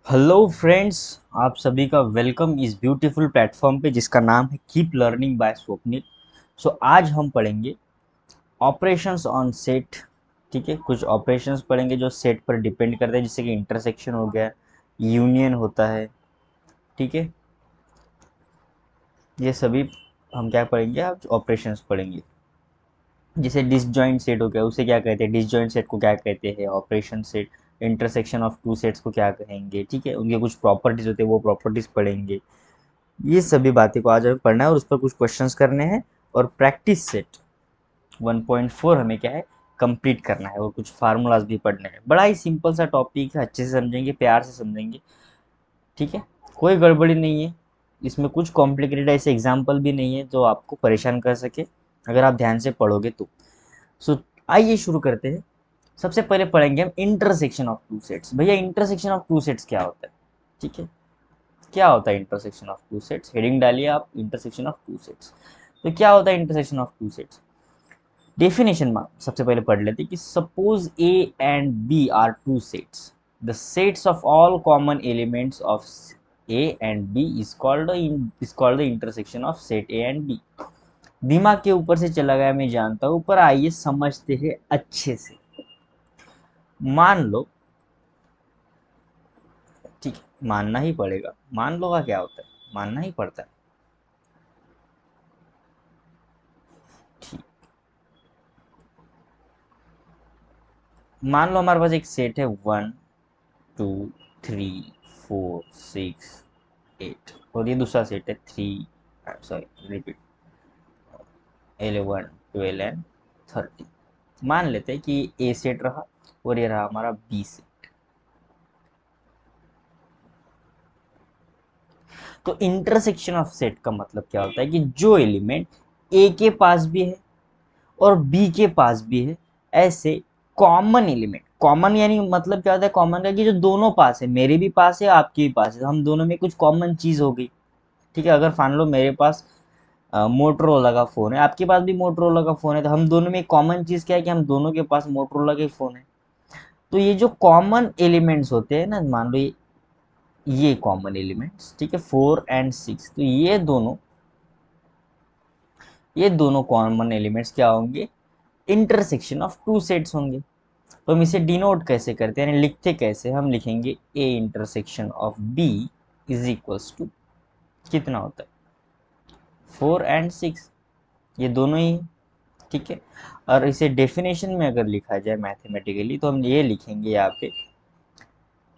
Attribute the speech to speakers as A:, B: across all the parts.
A: Hello friends, आप सभी का वेलकम इस ब्यूटीफुल प्लेटफॉर्म पे जिसका नाम है कीप लर्निंग बाय स्वप्निल। सो आज हम पढ़ेंगे ऑपरेशंस ऑन सेट। ठीक है, कुछ ऑपरेशंस पढ़ेंगे जो सेट पर डिपेंड करते हैं, जैसे कि इंटरसेक्शन हो गया, यूनियन होता है। ठीक है, ये सभी हम क्या पढ़ेंगे, आज ऑपरेशंस पढ़ेंगे। जैसे डिसजॉइंट सेट हो गया, उसे क्या कहते हैं, डिसजॉइंट सेट को क्या कहते हैं, operation set. Intersection of two sets को क्या कहेंगे। ठीक है, उनके कुछ प्रॉपर्टीज होते हैं, वो प्रॉपर्टीज पढ़ेंगे। ये सभी बातें को आज हमें पढ़ना है और उस पर कुछ क्वेश्चंस करने हैं। और प्रैक्टिस सेट 1.4 हमें क्या है, कंप्लीट करना है और कुछ फार्मूलाज भी पढ़ने हैं। बड़ा ही सिंपल सा टॉपिक है, अच्छे से समझेंगे, प्यार से समझेंगे। ठीक है, कोई गड़बड़ी नहीं है इसमें, कुछ कॉम्प्लिकेटेड ऐसे एग्जाम्पल भी नहीं है जो आपको परेशान कर सके अगर आप ध्यान से पढ़ोगे तो। सो आइए शुरू करते हैं। सबसे पहले पढ़ेंगे हम इंटरसेक्शन ऑफ टू सेट्स। भैया इंटरसेक्शन ऑफ टू सेट्स क्या होता है। ठीक है, क्या होता है intersection of two sets, heading डालिए आप, इंटरसेक्शन ऑफ टू सेट्स। तो क्या होता है intersection of two sets, definition में सबसे पहले पढ़ लेते हैं कि suppose A and B are two sets, the sets of all common elements of A and B is called the intersection of set A and B. दिमाग के ऊपर से चला गया मैं जानता हूं, पर आइए समझते हैं अच्छे से। मान लो, ठीक है, मानना ही पड़ेगा, मान लो का क्या होता है, मानना ही पड़ता है। ठीक, मान लो हमारे पास एक सेट है 1 2 3 4 6 8, और ये दूसरा सेट है 11 12 एंड 30। मान लेते हैं कि ए सेट रहा और ये रहा हमारा बी सेट। तो इंटरसेक्शन ऑफ सेट का मतलब क्या होता है कि जो एलिमेंट ए के पास भी है और बी के पास भी है, ऐसे कॉमन एलिमेंट, कॉमन यानी मतलब क्या होता है कॉमन का, कि जो दोनों पास है, मेरे भी पास है आपके भी पास है, हम दोनों में कुछ कॉमन चीज हो गई। ठीक है, अगर मान लो मेरे पास मोटरोला का फ़ोन है, आपके पास भी मोटरोला का फ़ोन है, तो हम दोनों में एक कॉमन चीज़ क्या है कि हम दोनों के पास मोटरोला के फ़ोन है। तो ये जो कॉमन एलिमेंट्स होते हैं ना, मान लो ये कॉमन एलिमेंट्स, ठीक है, 4 और 6, तो ये दोनों कॉमन एलिमेंट्स क्या होंगे, इंटरसेक्शन ऑफ टू सेट्स होंगे। तो हम इसे डिनोट कैसे करते हैं, यानी लिखते कैसे, हम लिखेंगे A intersection of B is equals to, कितना होता है, 4 और 6, ये दोनों ही। ठीक है, और इसे डेफिनेशन में अगर लिखा जाए मैथमेटिकली, तो हम ये लिखेंगे यहाँ पे,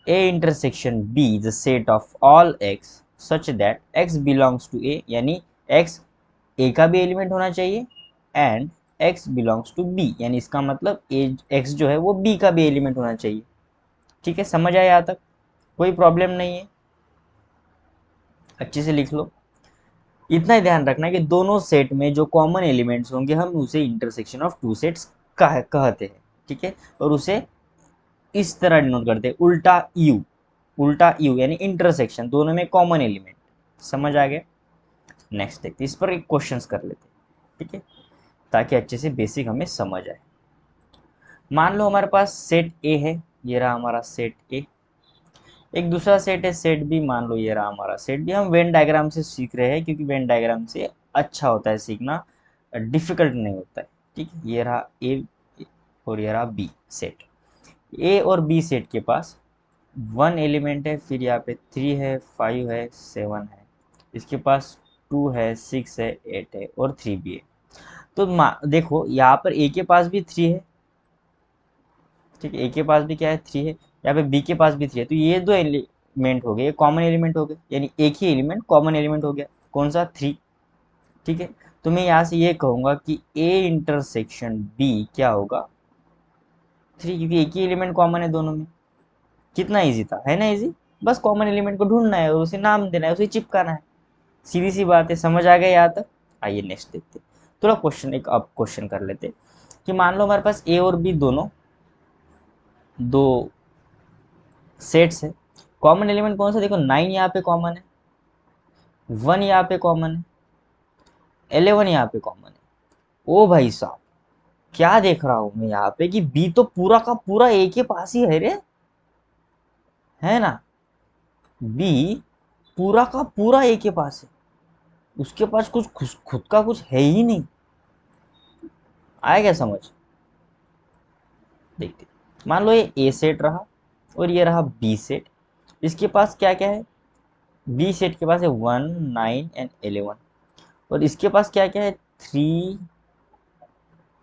A: A intersection B is a set of all x such that x belongs to A, यानी एक्स ए का भी एलिमेंट होना चाहिए, and x belongs to B, यानी इसका मतलब ए एक्स जो है वो बी का भी एलिमेंट होना चाहिए। ठीक है, समझ आया यहाँ तक, कोई प्रॉब्लम नहीं है, अच्छे से लिख लो। इतना ही ध्यान रखना है कि दोनों सेट में जो कॉमन एलिमेंट्स होंगे हम उसे इंटरसेक्शन ऑफ टू सेट्स कहते हैं। ठीक है, और उसे इस तरह डिनोट करते हैं, उल्टा यू यानी इंटरसेक्शन, दोनों में कॉमन एलिमेंट। समझ आ गया। नेक्स्ट देखते इस पर एक क्वेश्चंस कर लेते हैं। ठीक है, ताकि अच्छे से बेसिक हमें समझ आए। मान लो हमारे पास सेट ए है, ये रहा हमारा सेट ए। एक दूसरा सेट है सेट बी, मान लो ये रहा हमारा सेट बी। हम वेन डायग्राम से सीख रहे हैं, क्योंकि वेन डायग्राम से अच्छा होता है सीखना, डिफिकल्ट नहीं होता है। ठीक है, ये रहा ए और ये रहा बी सेट। ए और बी सेट के पास 1 एलिमेंट है, फिर यहाँ पे 3 है, 5 है, 7 है, इसके पास 2 है, 6 है, 8 है और 3 भी है। तो देखो यहाँ पर ए के पास भी 3 है, ठीक है, ए के पास भी क्या है, 3 है, यहाँ पे बी के पास भी 3 है, तो ये दो एलिमेंट हो गए, कॉमन एलिमेंट हो गए, यानी एक ही एलिमेंट कॉमन एलिमेंट हो गया, कौन सा, 3। ठीक है, तो मैं यहाँ से ये कहूँगा कि ए इंटरसेक्शन बी क्या होगा, 3, क्योंकि एक ही एलिमेंट कॉमन है दोनों में। कितना इजी था, है ना इजी। बस कॉमन एलिमेंट को ढूंढना है और उसे नाम देना है, उसे चिपकाना है, सीधी सी बात है। समझ आ गया यहाँ तक। आइए नेक्स्ट देखते, थोड़ा क्वेश्चन, एक अब क्वेश्चन कर लेते कि मान लो हमारे पास ए और बी दोनों दो सेट्स है, कॉमन एलिमेंट कौन सा, देखो 9 यहाँ पे कॉमन है, 1 यहाँ पे कॉमन है, 11 यहाँ पे कॉमन है। ओ भाई साहब, क्या देख रहा हूं मैं यहाँ पे कि बी तो पूरा का पूरा ए के पास ही है रे, है ना। बी पूरा का पूरा ए के पास है, उसके पास कुछ खुद का कुछ है ही नहीं। आया क्या समझ? देखते, मान लो ये ए सेट रहा और ये रहा बी सेट। इसके पास क्या क्या है? बी सेट के पास है 1, 9 एंड 11। और इसके पास क्या क्या है? 3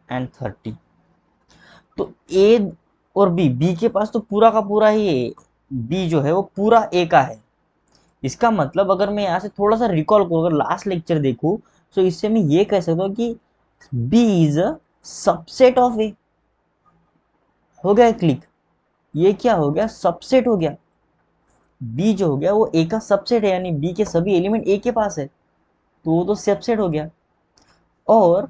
A: एंड 30। तो ए और बी के पास तो पूरा का पूरा ही है, बी जो है वो पूरा ए का है। इसका मतलब अगर मैं यहाँ से थोड़ा सा रिकॉल करूँ, अगर लास्ट लेक्चर देखूँ, तो इससे मैं ये कह सकता हूँ कि B is a subset of A. हो गया क्लिक? ये क्या हो गया? सबसेट हो गया। बी जो हो गया वो ए का सबसेट है, यानी बी के सभी एलिमेंट ए के पास है, तो वो तो सबसेट हो गया। और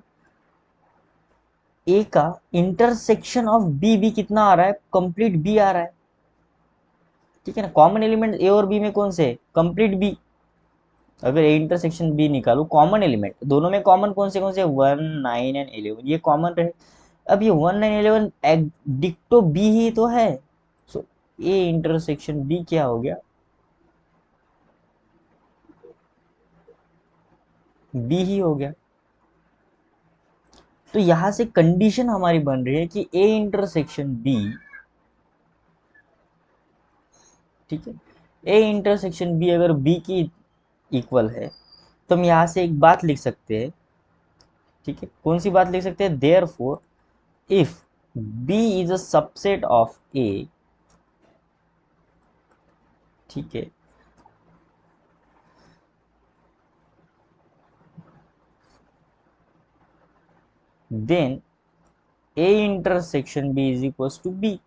A: ए का इंटरसेक्शन ऑफ बी भी कितना आ रहा है? कंप्लीट बी आ रहा है, ठीक है ना। कॉमन एलिमेंट ए और बी में कौन से? Complete B. अगर ए इंटरसेक्शन बी निकालू, कॉमन एलिमेंट दोनों में कौन से 1, 9 एंड 11, ये कॉमन रहे। अब ये 1, 9, 11 डिक्टो बी ही तो है। सो ए इंटरसेक्शन बी क्या हो गया? बी ही हो गया। तो यहां से कंडीशन हमारी बन रही है कि ए इंटरसेक्शन बी, ठीक है, ए इंटरसेक्शन बी अगर बी की इक्वल है, तो हम यहां से एक बात लिख सकते हैं, ठीक है। कौन सी बात लिख सकते हैं? Therefore if B is a subset of A, ठीक है, then A intersection B is equal to B.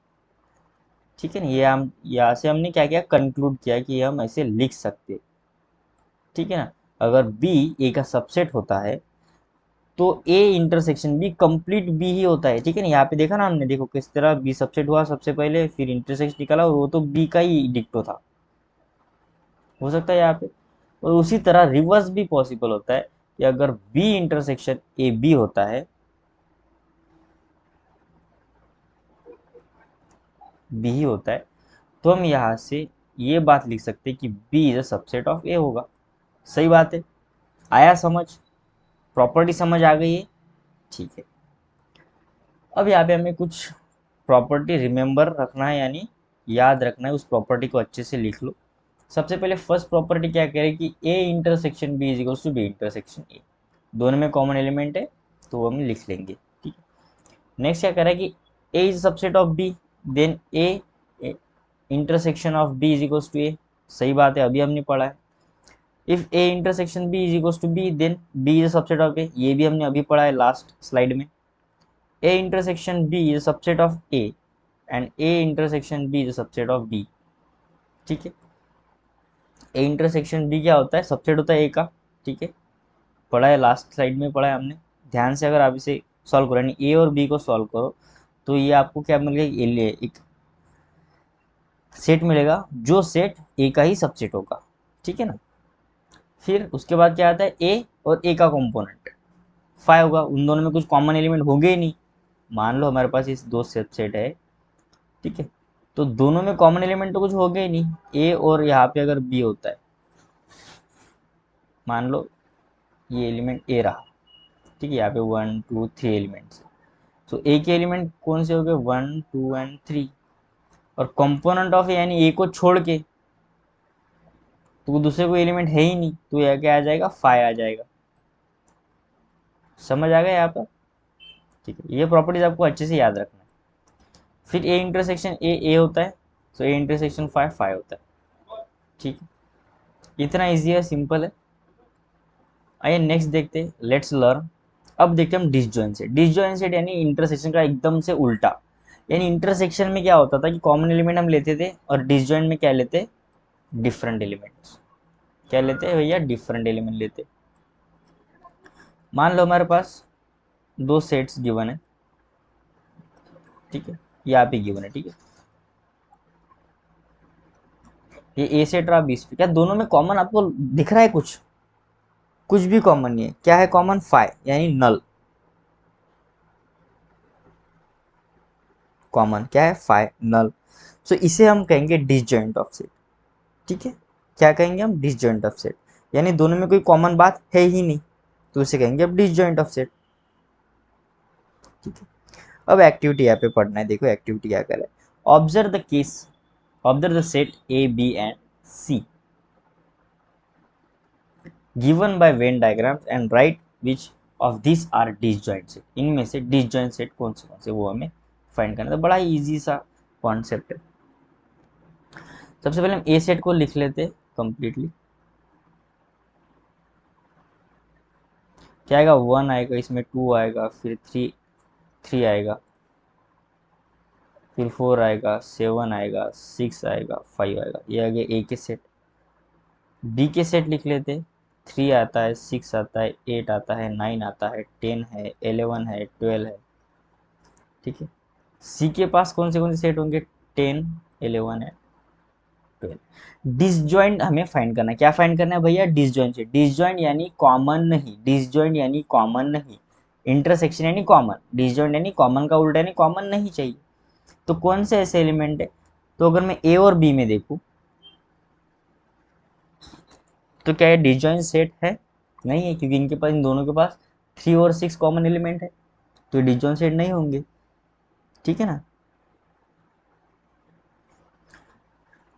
A: ठीक है ना, ये हम यहाँ से हमने क्या किया? कंक्लूड किया कि हम ऐसे लिख सकते, ठीक है ना। अगर बी ए का सबसेट होता है तो A intersection B complete B ही होता है, ठीक है ना। यहाँ पे देखा ना हमने, देखो किस तरह बी सबसेट हुआ सबसे पहले, फिर इंटरसेक्शन निकाला और वो तो बी का ही डिक्टो था। हो सकता है यहाँ पे। और उसी तरह रिवर्स भी पॉसिबल होता है कि अगर बी इंटरसेक्शन ए बी होता है, बी ही होता है, तो हम यहाँ से ये बात लिख सकते हैं कि B is a subset of A होगा। सही बात है। आया समझ? प्रॉपर्टी समझ आ गई है? ठीक है। अब यहाँ पे हमें कुछ प्रॉपर्टी रिमेंबर रखना है, यानी याद रखना है, उस प्रॉपर्टी को अच्छे से लिख लो। सबसे पहले फर्स्ट प्रॉपर्टी क्या कह रही है कि A intersection B is equals to B intersection A. दोनों में कॉमन एलिमेंट है, तो वो हम लिख लेंगे, ठीक है। नेक्स्ट क्या कह रहा है कि A is subset of B, then A intersection of B is equals to A. सही बात है, अभी हमने पढ़ा है। If A intersection B is equals to B, then B is subset of A, ये भी हमने अभी पढ़ा है लास्ट स्लाइड में। A intersection B is a subset of A and A intersection B is a subset of B, ठीक है। A intersection B क्या होता है? सबसेट होता है A का, ठीक है। पढ़ा है लास्ट स्लाइड में, पढ़ा है हमने। ध्यान से अगर आप इसे सॉल्व करो, यानी A और B को सॉल्व करो, तो ये आपको क्या मिलेगा? एक सेट मिलेगा जो सेट A का ही सबसेट होगा, ठीक है ना। फिर उसके बाद क्या आता है? A और A का कॉम्पोनेंट 5 होगा। उन दोनों में कुछ कॉमन एलिमेंट होंगे ही नहीं। मान लो हमारे पास इस दो सबसेट है, ठीक है, तो दोनों में कॉमन एलिमेंट तो कुछ हो गए ही नहीं। ए और यहाँ पे अगर बी होता है, मान लो ये एलिमेंट ए रहा, ठीक है, यहाँ पे 1, 2, 3 एलिमेंट्स। तो ए के एलिमेंट कौन से हो गए? 1, 2 एंड 3। और कंपोनेंट ऑफ ए यानी ए को छोड़ के तो दूसरे कोई एलिमेंट है ही नहीं, तो यह क्या आ जाएगा? 5 आ जाएगा। समझ आ गया यहाँ पर? ठीक है, ये प्रॉपर्टीज आपको अच्छे से याद रखना है। फिर ए इंटरसेक्शन ए होता है, तो ए इंटरसेक्शन 5 5 होता है, ठीक है। इतना इजी है, सिंपल है। आइए नेक्स्ट देखते हैं, लेट्स लर्न। अब देखते हैं हम डिसजॉइंट। डिसजॉइंट यानी इंटरसेक्शन का एकदम से उल्टा। यानी इंटरसेक्शन में क्या होता था कि कॉमन एलिमेंट हम लेते थे, और डिसजॉइंट में क्या लेते? Different elements. क्या लेते हैं भैया? डिफरेंट एलिमेंट लेते। मान लो हमारे पास दो सेट्स गिवन है, ठीक है, यहाँ पे गिवन है, ठीक है। ये ए सेट रहा, बी सेट। क्या दोनों में कॉमन आपको दिख रहा है? कुछ कुछ भी कॉमन नहीं है। क्या है कॉमन? फाइव, यानी नल। कॉमन क्या है? फाइव, नल। सो इसे हम कहेंगे डिसजॉइंट ऑफ सेट, ठीक है। क्या कहेंगे हम, डिसजॉइंट ऑफ सेट, यानी दोनों में कोई कॉमन बात है ही नहीं, तो उसे कहेंगे अब डिसजॉइंट ऑफ सेट। ठीक है, अब एक्टिविटी यहाँ पे पढ़ना है, देखो एक्टिविटी क्या करे, observe the case, observe the set A B and C given by Venn diagrams and write which of this are disjoint set, इनमें से डिसजॉइंट सेट कौन से वो हमें फाइंड करना है। तो बड़ा ही इजी सा कॉन्सेप्ट है। सबसे पहले हम ए सेट को लिख लेते कंप्लीटली। क्या आएगा, 1 आएगा, इसमें 2 आएगा, फिर 3 आएगा, फिर 4 आएगा, 7 आएगा, 6 आएगा, 5 आएगा, ये आ गया ए के सेट। बी के सेट लिख लेते, 3 आता है, 6 आता है, 8 आता है, 9 आता है, 10 है, 11 है, 12 है। ठीक है, सी के पास कौन से सेट होंगे, 10, 11 है, 12। डिसजॉइंट हमें फाइंड करना है, क्या फाइंड करना है भैया, डिसजॉइंट से, डिसजॉइंट यानी कॉमन नहीं, डिसजॉइंट यानी कॉमन नहीं, इंटरसेक्शन यानी कॉमन, डिसजॉइंट यानी कॉमन का उल्टा यानी कॉमन नहीं चाहिए। तो कौन से ऐसे एलिमेंट है, तो अगर मैं ए और बी में देखूं तो क्या ये डिसजॉइंट सेट है, नहीं है, क्योंकि इनके पास, इन दोनों के पास 3 और 6 कॉमन एलिमेंट है, तो डिसजॉइंट सेट नहीं होंगे। ठीक है ना।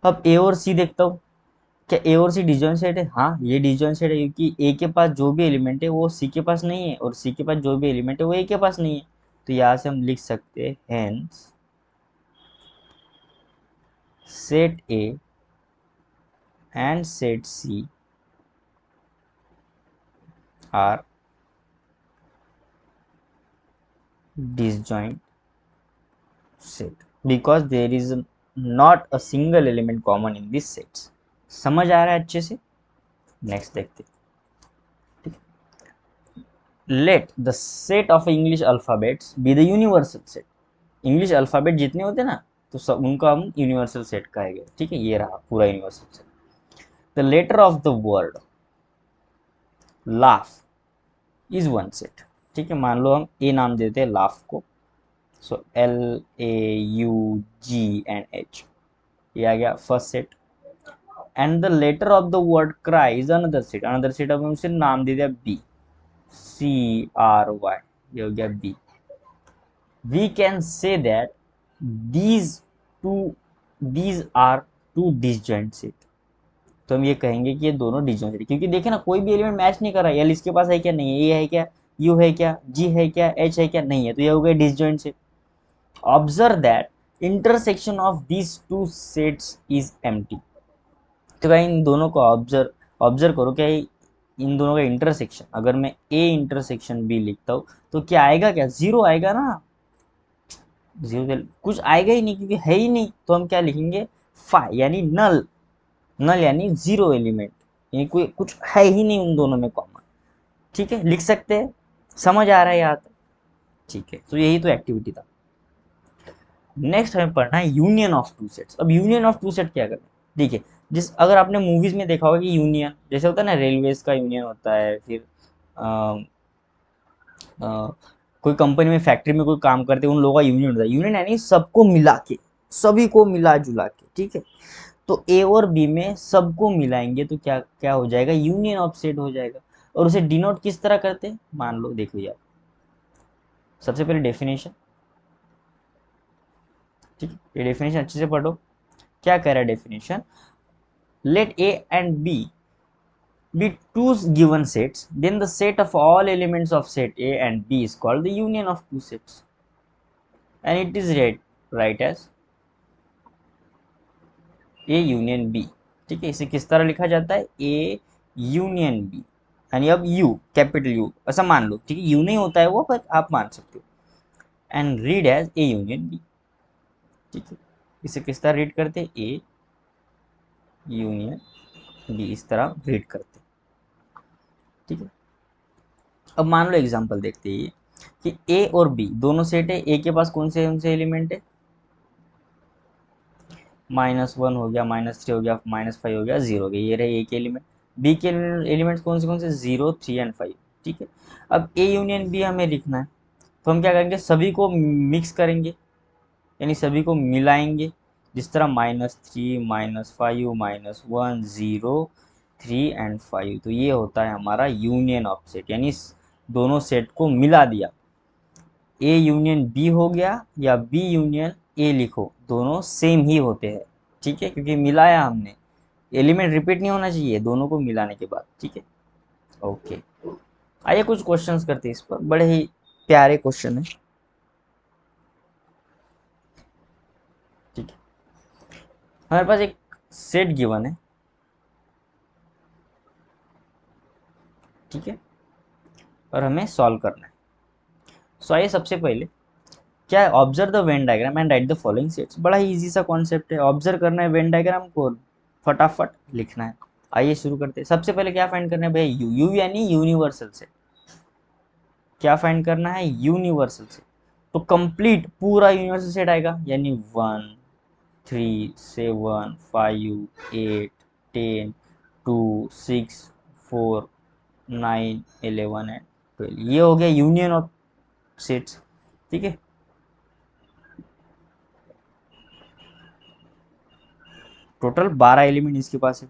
A: अब ए और सी देखता हूँ, क्या ए और सी डिसजॉइंट सेट है, हाँ ये डिसजॉइंट सेट है, क्योंकि ए के पास जो भी एलिमेंट है वो सी के पास नहीं है, और सी के पास जो भी एलिमेंट है वो ए के पास नहीं है। तो यहाँ से हम लिख सकते हैं hence set A and set C are disjoint set because there is not a single element common in these sets। समझ आ रहा है अच्छे से। नेक्स्ट देखते, let the set of English alphabets be the universal set. English alphabet जितने होते हैं ना, तो सब उनका हम यूनिवर्सल सेट कहेंगे। ठीक है, ये रहा पूरा universal set. The letter of the word laugh is one set. ठीक है, मान लो हम ए नाम देते हैं लाफ को, सो LAUGH, ये आ गया first set. And the letter of the word cry is another set, another set अब उसे नाम दे दिया बी, CRY, ये हो गया B. We can say that these two these are two disjoint set. तो हम ये कहेंगे कि ये दोनों डिसजॉइंट सेट, क्योंकि देखे ना कोई भी एलिमेंट मैच नहीं कर रहा है, एल इसके पास है क्या, नहीं है, ए है क्या, यू है क्या, जी है क्या, एच है क्या, नहीं है, तो ये हो गया disjoint set. Observe that intersection of these two sets is empty. तो भाई इन दोनों को ऑब्जर्व ऑब्जर्व करो, क्या इन दोनों का इंटरसेक्शन, अगर मैं ए इंटरसेक्शन बी लिखता हूँ तो क्या आएगा, क्या जीरो आएगा ना, जीरो कुछ आएगा ही नहीं, क्योंकि है ही नहीं, तो हम क्या लिखेंगे, फाइ यानी नल, नल यानी जीरो एलिमेंट, यानी कोई कुछ है ही नहीं उन दोनों में कॉमन। ठीक है, लिख सकते हैं, समझ आ रहा है यहाँ तक। ठीक है, तो यही तो एक्टिविटी था। नेक्स्ट हमें पढ़ना है यूनियन ऑफ टू सेट्स। अब यूनियन ऑफ टू सेट क्या करना है, देखिए, जिस अगर आपने मूवीज में देखा होगा कि यूनियन जैसे होता है ना, रेलवेज का यूनियन होता है, फिर कोई कंपनी में, फैक्ट्री में कोई काम करते हैं, उन लोगों का यूनियन होता है। यूनियन यानी सबको मिला के, सभी को मिला जुला के। ठीक है, तो ए और बी में सबको मिलाएंगे तो क्या क्या हो जाएगा, यूनियन ऑफ सेट हो जाएगा। और उसे डिनोट किस तरह करते हैं, मान लो, देखो यार, सबसे पहले डेफिनेशन। ठीक है, ये डेफिनेशन अच्छे से पढ़ो, क्या कह रहा है definition, let A and B be two given sets, then the set of all elements of set A and B is called the union of two sets, and it is right as A union B। ठीक है, इसे किस तरह लिखा जाता है, A union B, यानी अब U, कैपिटल U ऐसा मान लो। ठीक है, U नहीं होता है वो, पर आप मान सकते हो, and read as A union B। ठीक है, इसे किस तरह रीड करते, A यूनियन B, इस तरह रीड करते। ठीक है, अब मान लो एग्जांपल देखते हैं कि ए और बी दोनों सेट है, ए के पास कौन से एलिमेंट है, -1 हो गया, -3 हो गया, -5 हो गया, 0 हो गया, ये रहे ए के एलिमेंट। बी के एलिमेंट्स कौन से 0, 3 एंड 5। ठीक है, अब ए यूनियन बी हमें लिखना है, तो हम क्या करेंगे, सभी को मिक्स करेंगे, यानी सभी को मिलाएंगे, जिस तरह -3 -5 -1 0 3 एंड 5, तो ये होता है हमारा यूनियन ऑफ सेट, यानी दोनों सेट को मिला दिया। ए यूनियन बी हो गया या बी यूनियन ए लिखो, दोनों सेम ही होते हैं, ठीक है, क्योंकि मिलाया हमने, एलिमेंट रिपीट नहीं होना चाहिए दोनों को मिलाने के बाद, ठीक है। ओके, आइए कुछ क्वेश्चंस करते हैं इस पर, बड़े ही प्यारे क्वेश्चन है, ठीक है। हमारे पास एक सेट गिवन है, ठीक है, और हमें सॉल्व करना है। सो आइए सबसे पहले क्या है, observe the Venn diagram and right the following sets. बड़ा ही इजी सा कॉन्सेप्ट है, ऑब्जर्व करना है वेन डायग्राम को, फटाफट लिखना है। आइए शुरू करते हैं। सबसे पहले क्या फाइंड करना है भैया, यू, यू यानी यूनिवर्सल सेट। क्या फाइंड करना है, यूनिवर्सल सेट। तो कंप्लीट पूरा यूनिवर्सल सेट आएगा, यानी 1 3 7 5 8 10 2 6 4 9 11 एंड 12, ये हो गया यूनियन ऑफ सेट्स, ठीक है। टोटल 12 एलिमेंट इसके पास है।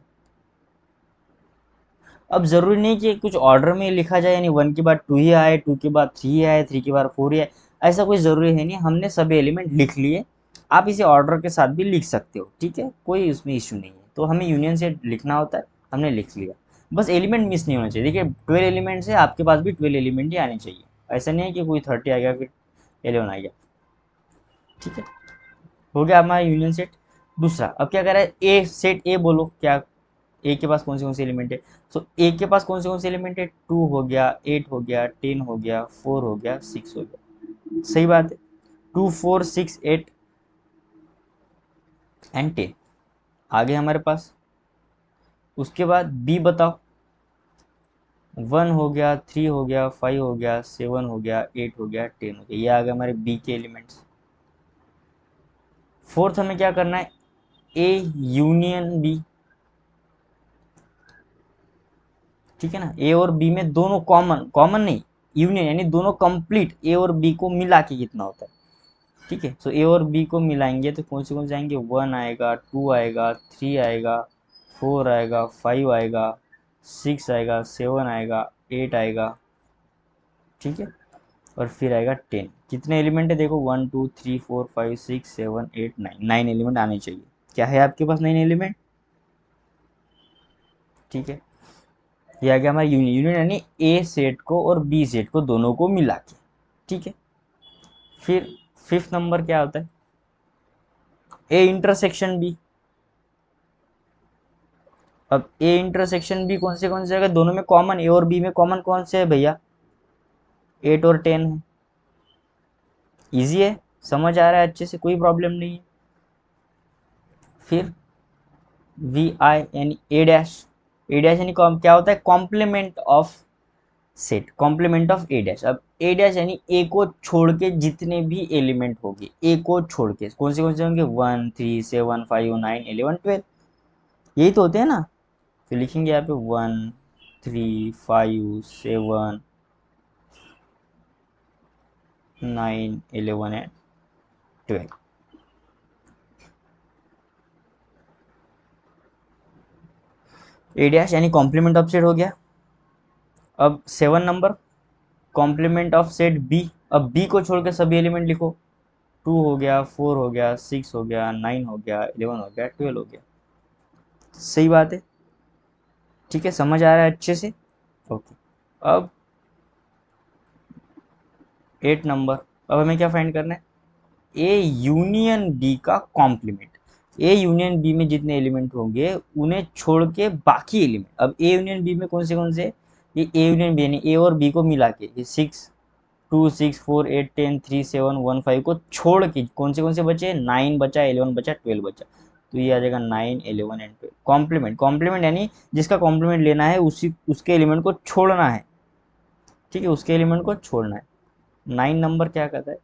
A: अब जरूरी नहीं कि कुछ ऑर्डर में लिखा जाए, यानी 1 के बाद 2 ही आए, 2 के बाद 3 आए, 3 के बाद 4 ही आए, ऐसा कोई जरूरी है नहीं, हमने सभी एलिमेंट लिख लिए। आप इसे ऑर्डर के साथ भी लिख सकते हो, ठीक है, कोई उसमें इश्यू नहीं है। तो हमें यूनियन से लिखना होता है, हमने लिख लिया, बस एलिमेंट मिस नहीं होना चाहिए। देखिए 12 एलिमेंट्स है, आपके पास भी 12 एलिमेंट ही आने चाहिए, ऐसा नहीं है कि कोई 30 आ गया फिर 11 आ गया, ठीक है। हो गया हमारा यूनियन सेट। दूसरा अब क्या कर रहा है, ए सेट ए बोलो, क्या ए के पास कौन से एलिमेंट है। सो ए के पास कौन से एलिमेंट है, 2 हो गया, 8 हो गया, 10 हो गया, 4 हो गया, 6 हो गया, सही बात है। 2 4 6 8 एंड 10 आ गए हमारे पास। उसके बाद बी बताओ, 1 हो गया, 3 हो गया, 5 हो गया, 7 हो गया, 8 हो गया, 10 हो गया, ये आ गए हमारे बी के एलिमेंट्स। फोर्थ हमें क्या करना है, ए यूनियन बी, ठीक है ना। ए और बी में दोनों कॉमन, कॉमन नहीं, यूनियन यानी दोनों कंप्लीट, ए और बी को मिला के कितना होता है, ठीक है। सो ए और बी को मिलाएंगे तो कौन से आएंगे, 1 आएगा, 2 आएगा, 3 आएगा, 4 आएगा, 5 आएगा, 6 आएगा, 7 आएगा, 8 आएगा, ठीक है, और फिर आएगा 10। कितने एलिमेंट है देखो, 1 2 3 4 5 6 7 8 9, 9 एलिमेंट आने चाहिए। क्या है आपके पास 9 एलिमेंट, ठीक है। ये आ गया हमारा यूनियन, यूनियन यानी ए सेट को और बी सेट को दोनों को मिला के, ठीक है। फिर फिफ्थ नंबर क्या होता है, ए इंटरसेक्शन बी। अब ए इंटरसेक्शन बी कौन से अगर दोनों में कॉमन, ए और बी में कॉमन कौन से है भैया, 8 और 10 है। इजी है, समझ आ रहा है अच्छे से, कोई प्रॉब्लम नहीं है। फिर वी आई यानी ए डैश, ए डैश यानी क्या होता है, complement of set, complement of A dash. अब ए डैश यानी ए को छोड़ के जितने भी एलिमेंट होंगे, ए को छोड़ के कौन से होंगे, 1 3 7 5 9 11 12, यही तो होते हैं ना। तो लिखेंगे यहाँ पे 1 3 5 7 9 11 एंड 12। ए डैश यानी कॉम्प्लीमेंट ऑफ सेट हो गया। अब 7 number, complement of set B. अब बी को छोड़ के सभी एलिमेंट लिखो, 2 हो गया, 4 हो गया, 6 हो गया, 9 हो गया, 11 हो गया, 12 हो गया, सही बात है, ठीक है, समझ आ रहा है अच्छे से। ओके, अब 8 नंबर, अब हमें क्या फाइंड करना है, ए यूनियन बी का कॉम्प्लीमेंट। ए यूनियन बी में जितने एलिमेंट होंगे उन्हें छोड़ के बाकी एलिमेंट। अब ए यूनियन बी में कौन से, ये ए यूनियन बी यानी ए और बी को मिला के, ये 6 2 6 4 8 10 3 7 1 5 को छोड़ के कौन से बचे, 9 बचा, 11 बचा, 12 बचा, तो ये आ जाएगा 9 11 एंड 12। कॉम्प्लीमेंट, कॉम्प्लीमेंट यानी जिसका कॉम्प्लीमेंट लेना है उसी उसके एलिमेंट को छोड़ना है, ठीक है, उसके एलिमेंट को छोड़ना है। 9 नंबर क्या कहता है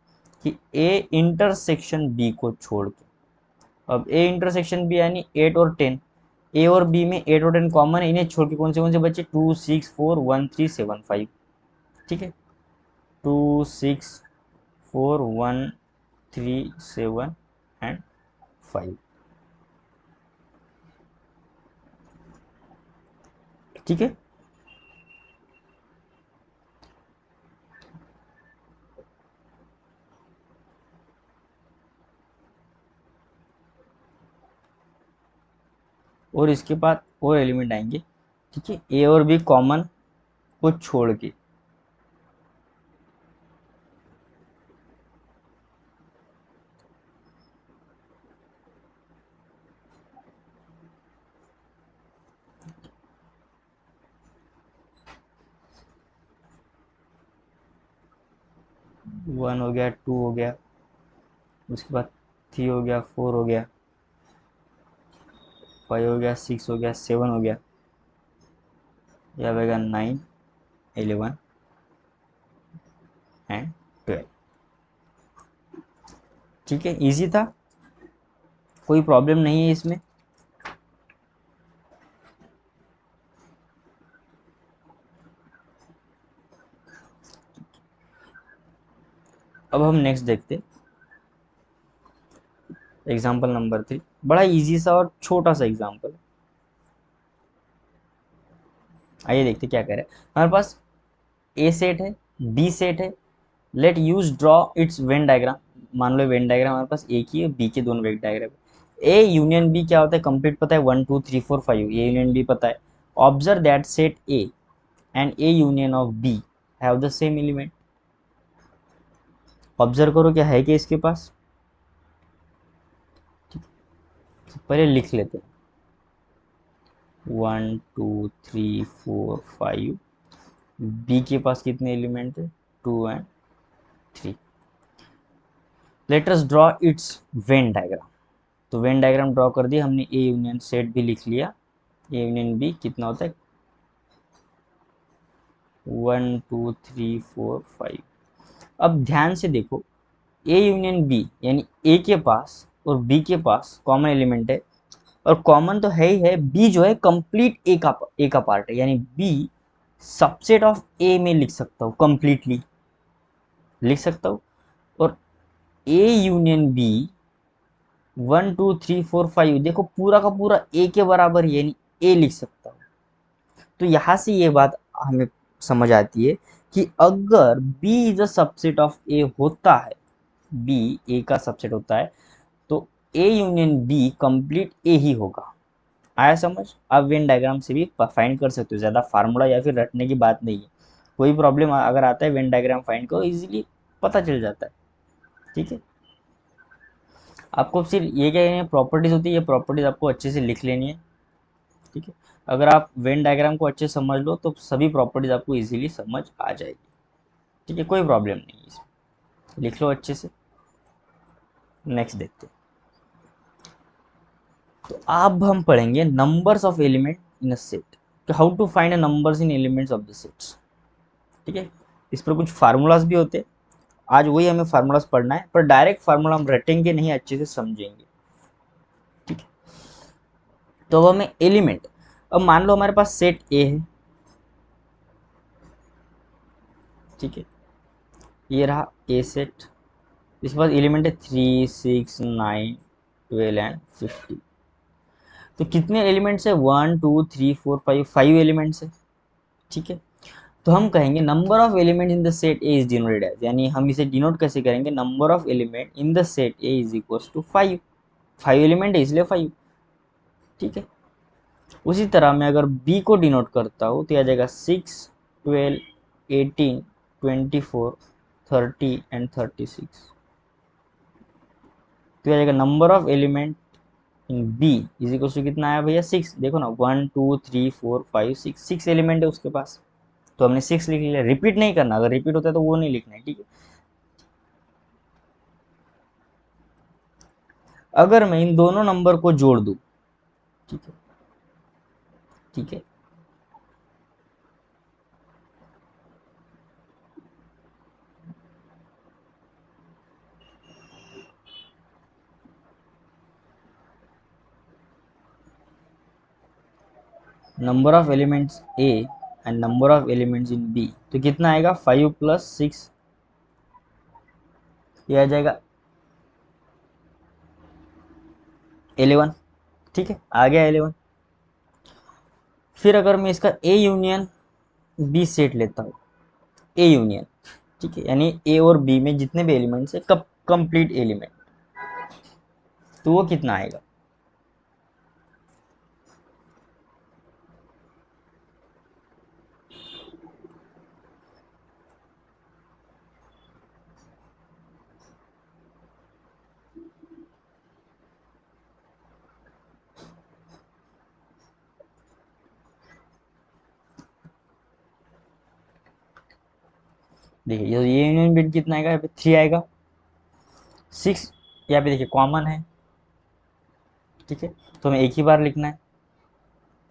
A: कि ए इंटरसेक्शन बी को छोड़ के। अब ए इंटरसेक्शन बी यानी 8 और 10, ए और बी में 8 और 10 कॉमन है, इन्हें छोड़ के कौन से बचे, 2 6 4 1 3 7 5, ठीक है, 2 6 4 1 3 7 एंड 5। ठीक है। और इसके बाद और एलिमेंट आएंगे, ठीक है, ए और बी कॉमन को छोड़ के। वन हो गया, टू हो गया, उसके बाद थ्री हो गया, फोर हो गया, फाइव हो गया, सिक्स हो गया, सेवन हो गया, यह आएगा नाइन, 11 एंड 12। ठीक है, इजी था, कोई प्रॉब्लम नहीं है इसमें। अब हम नेक्स्ट देखते, एग्जाम्पल नंबर 3, बड़ा इजी सा और छोटा सा एग्जाम्पल। आइए देखते क्या कह रहे हैं। हमारे पास ए सेट है, बी सेट है, let use draw its Venn diagram. मान लो वेन डायग्राम हमारे पास ए की है, बी के दोनों Venn diagram. A union B क्या होता है, कंप्लीट पता है, 1 2 3 4 5, ए यूनियन बी पता है। Observe that set A and A union of B have the same element. Observe करो क्या है कि इसके पास, तो पहले लिख लेते हैं, 1 2 3 4 5, बी के पास कितने एलिमेंट है, 2 and 3। Let us draw its Venn diagram. तो वेन डायग्राम ड्रॉ कर दिया हमने, ए यूनियन सेट भी लिख लिया, ए यूनियन बी कितना होता है, 1 2 3 4 5। अब ध्यान से देखो, ए यूनियन बी यानी ए के पास और बी के पास कॉमन एलिमेंट है, और कॉमन तो है ही है, बी जो है कंप्लीट ए का पार्ट है, यानी बी सबसेट ऑफ ए में लिख सकता हूँ, कंप्लीटली लिख सकता हूँ। और ए यूनियन बी 1 2 3 4 5 देखो पूरा का पूरा ए के बराबर है, यानी ए लिख सकता हूँ। तो यहाँ से ये बात हमें समझ आती है कि अगर B is a subset of A होता है, B ए का सबसेट होता है, तो A union B complete A ही होगा। आया समझ? आप वेन डायग्राम से भी फाइंड कर सकते हो, ज़्यादा फार्मूला या फिर रटने की बात नहीं है। कोई प्रॉब्लम अगर आता है वेन डायग्राम फाइंड करो, इजीली पता चल जाता है। ठीक है, आपको सिर्फ ये क्या है, प्रॉपर्टीज होती है, ये प्रॉपर्टीज आपको अच्छे से लिख लेनी है। ठीक है, अगर आप वेन डायग्राम को अच्छे से समझ लो तो सभी प्रॉपर्टीज आपको इजीली समझ आ जाएगी। ठीक है, कोई प्रॉब्लम नहीं है इसमें, लिख लो अच्छे से। नेक्स्ट देखते हैं, तो अब हम पढ़ेंगे numbers of element in a set, how to find a numbers in elements of the sets. ठीक है, इस पर कुछ फार्मूलाज भी होते हैं, आज वही हमें फार्मूलाज पढ़ना है, पर डायरेक्ट फार्मूला हम रटेंगे नहीं, अच्छे से समझेंगे। ठीक है, तो अब हमें एलिमेंट, अब मान लो हमारे पास सेट ए है, ठीक है, ये रहा ए सेट, इसके बाद एलिमेंट है 3 6 9 12 एंड 50। तो कितने एलिमेंट्स है, 1 2 3 4 5, 5 एलिमेंट्स है। ठीक है, तो हम कहेंगे number of element in the set A is denoted as, यानी हम इसे डिनोट कैसे करेंगे, number of element in the set A is equal to 5। 5 element है इसलिए 5। ठीक है, उसी तरह मैं अगर बी को डिनोट करता हूँ तो आ जाएगा 6 12 18 24 30 एंड 36। तो आ जाएगा number of element in B is equal to कितना आया भैया, 6। देखो ना, 1 2 3 4 5 6, 6 एलिमेंट है उसके पास, तो हमने 6 लिख लिया। रिपीट नहीं करना, अगर रिपीट होता है तो वो नहीं लिखना है। ठीक है, अगर मैं इन दोनों नंबर को जोड़ दूं, ठीक है, ठीक है, number of elements A and number of elements in B, तो कितना आएगा, 5 + 6, ये आ जाएगा 11। ठीक है, आ गया 11। फिर अगर मैं इसका ए यूनियन बी सेट लेता हूँ, ए यूनियन, ठीक है, यानी ए और बी में जितने भी एलिमेंट्स है कंप्लीट एलिमेंट, तो वो कितना आएगा? देखिए ये यूनियन बिट कितना आएगा, यहाँ पे 3 आएगा, 6 यहाँ पे देखिए कॉमन है, ठीक है, तो हमें एक ही बार लिखना है।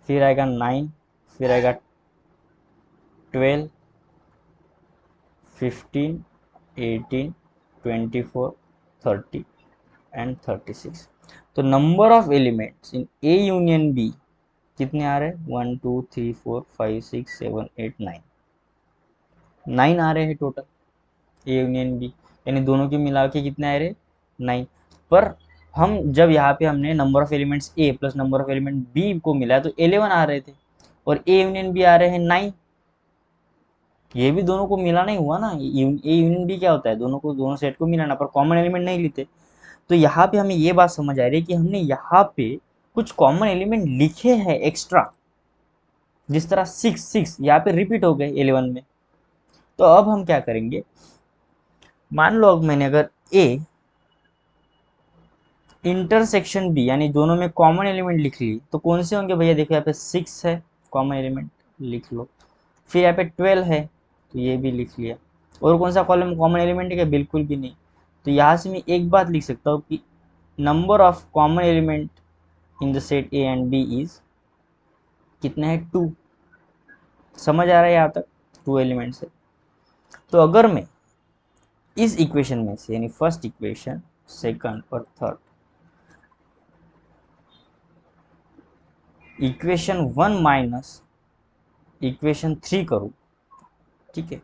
A: फिर आएगा 9, फिर आएगा 12, 15, 18, 24, 30 एंड 36। तो number of elements in A union B कितने आ रहे हैं? 1 2 3 4 5 6 7 8 9, 9 आ रहे हैं टोटल ए यूनियन बी, यानी दोनों के मिला के कितने आ रहे? 9। पर हम जब यहाँ पे हमने number of elements A plus number of element B को मिला तो 11 आ रहे थे, और ए यूनियन बी आ रहे हैं 9। ये भी दोनों को मिलाना ही हुआ ना, ए यूनियन बी क्या होता है? दोनों को, दोनों सेट को मिलाना, पर कॉमन एलिमेंट नहीं लेते। तो यहाँ पे हमें ये बात समझ आ रही है कि हमने यहाँ पे कुछ कॉमन एलिमेंट लिखे हैं एक्स्ट्रा, जिस तरह 6 यहाँ पे रिपीट हो गए 11 में। तो अब हम क्या करेंगे, मान लो अब मैंने अगर ए इंटरसेक्शन बी यानी दोनों में कॉमन एलिमेंट लिख ली, तो कौन से होंगे भैया? देखो यहाँ पे 6 है कॉमन एलिमेंट, लिख लो। फिर यहाँ पे 12 है, तो ये भी लिख लिया। और कौन सा कॉलम कॉमन एलिमेंट है क्या? बिल्कुल भी नहीं। तो यहाँ से मैं एक बात लिख सकता हूँ कि number of common element in the set A and B is कितने हैं? 2। समझ आ रहा है यहाँ तक? 2 एलिमेंट्स है। तो अगर मैं इस इक्वेशन में से, यानी फर्स्ट इक्वेशन, सेकंड और थर्ड, इक्वेशन 1 माइनस इक्वेशन 3 करूँ, ठीक है,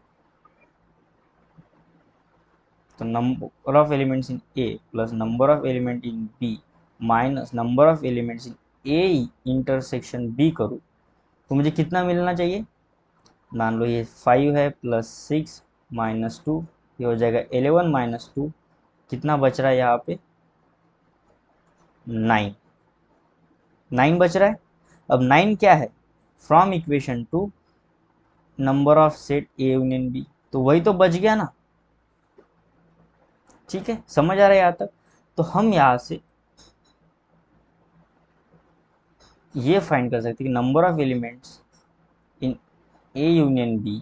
A: तो number of elements in A plus number of element in B minus number of elements in A intersection B करूँ, तो मुझे कितना मिलना चाहिए? मान लो ये 5 है प्लस 6 माइनस 2, ये हो जाएगा 11 माइनस 2, कितना बच रहा है यहाँ पे? 9, 9 बच रहा है। अब 9 क्या है? From equation two number of set A union B, तो वही तो बच गया ना, ठीक है, समझ आ रहा है यहाँ तक? तो हम यहाँ से ये फाइंड कर सकते हैं कि number of elements in A union B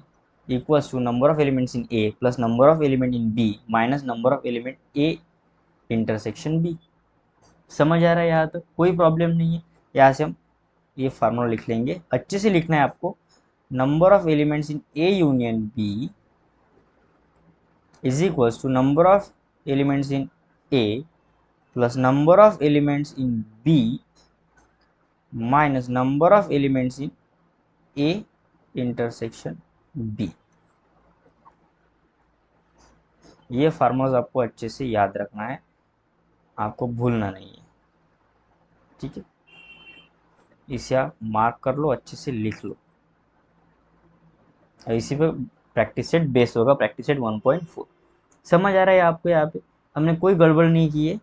A: equals to number of elements in A plus number of element in B minus number of element A intersection B. समझ आ रहा है यहाँ तक? कोई प्रॉब्लम नहीं है। यहाँ से हम ये फार्मूला लिख लेंगे, अच्छे से लिखना है आपको। Number of elements in A union B is equals to number of elements in A plus number of elements in B minus number of elements in A intersection B। ये फार्मूलाज आपको अच्छे से याद रखना है, आपको भूलना नहीं है, ठीक है। इसे आप मार्क कर लो, अच्छे से लिख लो, और इसी पे प्रैक्टिस सेट बेस होगा, प्रैक्टिस सेट 1.4। समझ आ रहा है आपको? यहाँ पे हमने कोई गड़बड़ नहीं की है,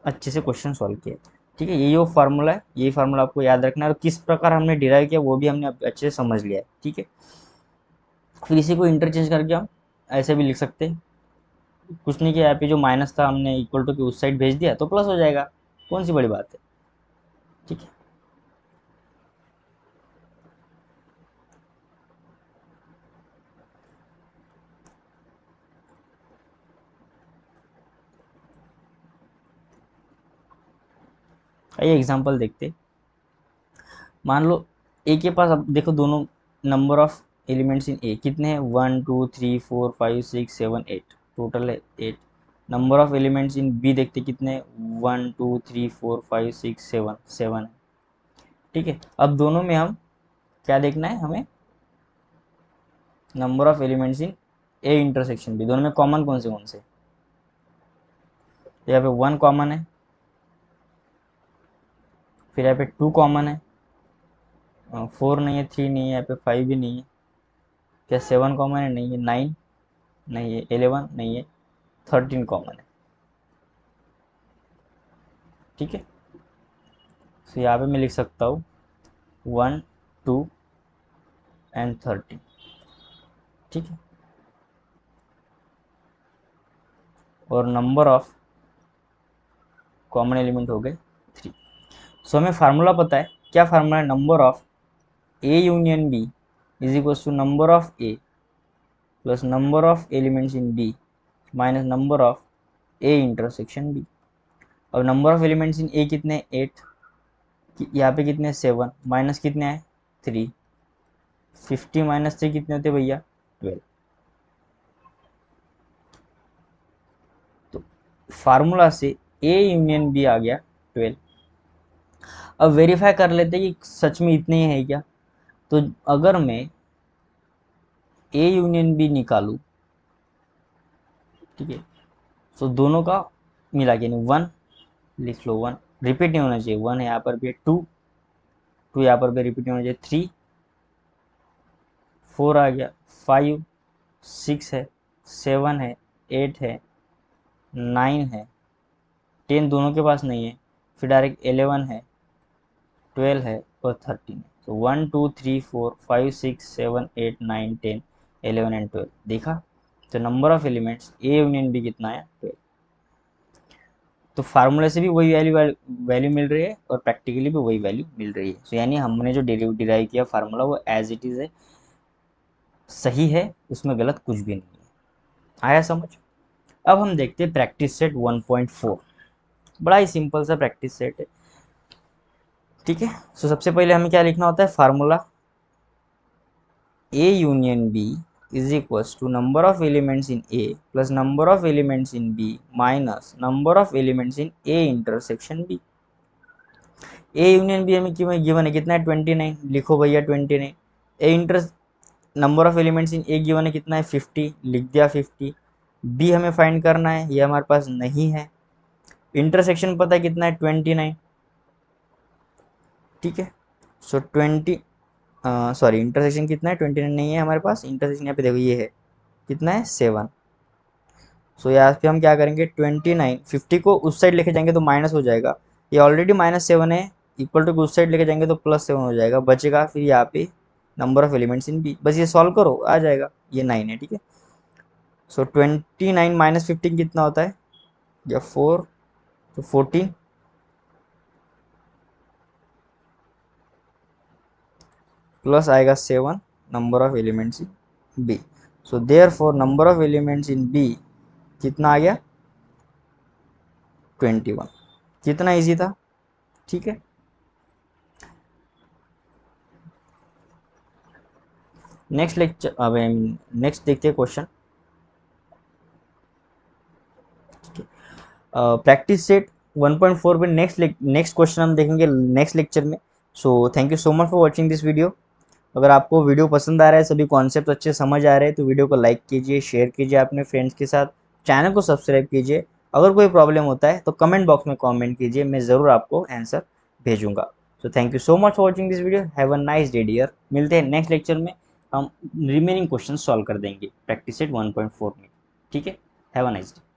A: अच्छे से क्वेश्चन सॉल्व किया, ठीक है। यही वो फार्मूला है, यही फार्मूला आपको याद रखना है, और किस प्रकार हमने डिराइव किया वो भी हमने अच्छे से समझ लिया है, ठीक है। फिर इसी को इंटरचेंज करके हम ऐसे भी लिख सकते हैं, कुछ नहीं किया, यहाँ पे जो माइनस था हमने इक्वल टू के उस साइड भेज दिया तो प्लस हो जाएगा, कौन सी बड़ी बात है, ठीक है। आइए एग्जाम्पल देखते। मान लो ए के पास, अब देखो दोनों number of elements in A कितने हैं? 1 2 3 4 5 6 7 8, टोटल है 8। Number of elements in B देखते कितने? 1 2 3 4 5 6 7, 7 है, ठीक है। अब दोनों में हम क्या देखना है हमें? Number of elements in A intersection B, दोनों में कॉमन कौन से? यहाँ पे 1 कॉमन है, फिर यहाँ पे 2 कॉमन है, 4 नहीं है, 3 नहीं है, यहाँ पे 5 भी नहीं है। क्या 7 कॉमन है? नहीं है। 9 नहीं है, 11 नहीं है, 13 कॉमन है। ठीक है, तो यहाँ पे मैं लिख सकता हूँ 1, 2 एंड 13। ठीक है, और नंबर ऑफ कॉमन एलिमेंट हो गए 3। सो हमें फार्मूला पता है। क्या फार्मूला है? Number of A union B is equal to number of A plus number of elements in B minus number of A intersection B. और number of elements in A कितने? 8। यहाँ पे कितने? 7 माइनस कितने हैं? 3। 50 माइनस 3 कितने होते भैया? 12। तो फार्मूला से ए यूनियन बी आ गया 12। अब वेरीफाई कर लेते हैं कि सच में इतने ही है क्या। तो अगर मैं ए यूनियन बी निकालूं, ठीक है, तो दोनों का मिला के नहीं, 1 लिख लो, 1 रिपीट नहीं होना चाहिए, 1 यहाँ पर भी है, 2 यहाँ पर भी रिपीट नहीं होना चाहिए, 3 4 आ गया, 5 6 है, 7 है, 8 है, 9 है, 10 दोनों के पास नहीं है, फिर डायरेक्ट 11 है, 12 है और 13 है। तो 1 2 3 4 5 6 7 8 9 10 11 एंड 12 देखा। तो number of elements A union B कितना है? 12। तो फार्मूले से भी वही वैल्यू मिल रही है और प्रैक्टिकली भी वही वैल्यू मिल रही है। तो यानी हमने जो डिराइव किया फार्मूला वो एज इट इज़ है, सही है, उसमें गलत कुछ भी नहीं है। आया समझ? अब हम देखते हैं प्रैक्टिस सेट 1.4। बड़ा ही सिंपल सा प्रैक्टिस सेट है। ठीक है, तो सबसे पहले हमें क्या लिखना होता है? Formula A union B is equals to number of elements in A plus number of elements in B minus number of elements in A intersection B. A union B हमें क्यों गिवन है? कितना है? 29। लिखो भैया 29। A inter number of elements in A given है कितना है? 50। लिख दिया 50। बी हमें फाइंड करना है, ये हमारे पास नहीं है। इंटरसेक्शन पता है कितना है? 29। ठीक है, सो 20 सॉरी इंटरसेक्शन कितना है? 29 नहीं है हमारे पास। इंटरसेक्शन यहाँ पे देखो ये है, कितना है? 7। सो यहाँ पे हम क्या करेंगे? 29 50 को उस साइड लेके जाएंगे तो माइनस हो जाएगा, ये ऑलरेडी -7 है, इक्वल टू उस साइड लेके जाएंगे तो +7 हो जाएगा, बचेगा फिर यहाँ पे number of elements in B. बस ये सॉल्व करो, आ जाएगा, ये 9 है। ठीक है, सो 29 माइनस 15 कितना होता है? या 4, तो 14 प्लस आएगा 7 number of elements in B. So therefore number of elements in B कितना आ गया? 21। कितना इजी था। ठीक है, नेक्स्ट लेक्चर, अब नेक्स्ट देखते हैं क्वेश्चन। प्रैक्टिस सेट 1.4 पे नेक्स्ट क्वेश्चन हम देखेंगे नेक्स्ट लेक्चर में। सो thank you so much for watching this video. अगर आपको वीडियो पसंद आ रहा है, सभी कॉन्सेप्ट अच्छे समझ आ रहे हैं, तो वीडियो को लाइक कीजिए, शेयर कीजिए अपने फ्रेंड्स के साथ, चैनल को सब्सक्राइब कीजिए। अगर कोई प्रॉब्लम होता है तो कमेंट बॉक्स में कमेंट कीजिए, मैं ज़रूर आपको आंसर भेजूंगा। So thank you so much for watching this video. Have a nice day dear. मिलते हैं नेक्स्ट लेक्चर में, हम रिमेनिंग क्वेश्चन सॉल्व कर देंगे प्रैक्टिस सेट 1.4 में। ठीक है, हैव अ नाइस डे।